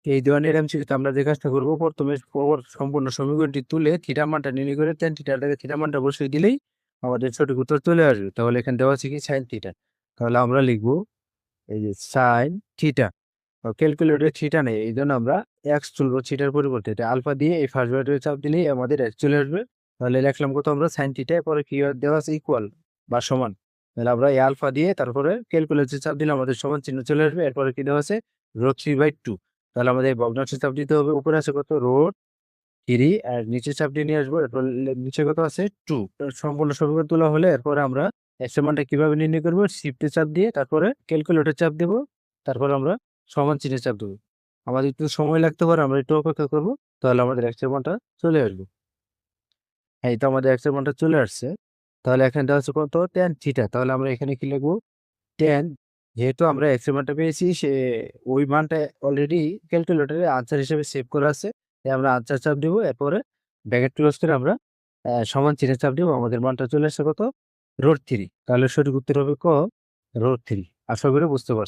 এই ধরনের এমসিকিউতে আমরা যে কাজটা করবো, প্রথমে সম্পূর্ণ সমীকরণটি তুলে থিটা মানটা নির্ণয় করে tan থিটাটাকে থিটা মানটা বসিয়ে দিলেই আমাদের সঠিক উত্তর চলে আসবে। তাহলে এখানে দেওয়া আছে কি sin থিটা, তাহলে আমরা লিখবো এই যে sin থিটা। ক্যালকুলেটরে থিটা নেই, এই জন্য আমরা এক্স তুলবো, থিটার পরিবর্তে এটা আলফা দিয়ে এই ফার্স্ট ব্র্যাকেটে চাপ দিলেই আমাদের এক্স চলে আসবে। তাহলে লিখলাম কত আমরা sin থিটা, পরে কি দেওয়া আছে ইকুয়াল বা সমান, তাহলে আমরা এই আলফা দিয়ে তারপরে ক্যালকুলেটরে চাপ দিলে আমাদের সমান চিহ্ন চলে আসবে। এরপরে কি দেওয়া আছে √3/2, তাহলে আমাদের ভগ্নাংশে চাপ দিতে হবে। উপরে আছে কত √3 আর নিচে চাপ দিয়ে নিয়ে আসবো। এরপর নিচে কত আছে 2। সম্পূর্ণ সমীকরণ তোলা হলে এরপরে আমরা এক্স এর মানটা কিভাবে নির্ণয় করবো, শিফটে চাপ দিয়ে তারপরে ক্যালকুলেটর চাপ দেবো, তারপর আমরা সমান চিহ্নে চাপ দেবো। আমাদের একটু সময় লাগতে পারে, আমরা একটু অপেক্ষা করবো, তাহলে আমাদের এক্স এর মানটা চলে আসবে। এই তো আমাদের এক্স এর মানটা চলে আসছে। তাহলে এখানে দেওয়া আছে কত tan থিটা, তাহলে আমরা এখানে কি লিখবো tan, যেহেতু আমরা এক্স এর মানটা পেয়েছি সে ওই মানটা অলরেডি ক্যালকুলেটরে আনসার হিসেবে সেভ করা আছে, তাই আমরা আনসার চাপ দিব। এরপরে ব্র্যাকেট ক্লোজ করে আমরা সমান চিহ্নে চাপ দিব। আমাদের মানটা চলে আসছে কত √3, তাহলে সঠিক উত্তর হবে ক √3। আশা করি বুঝতে পারছি।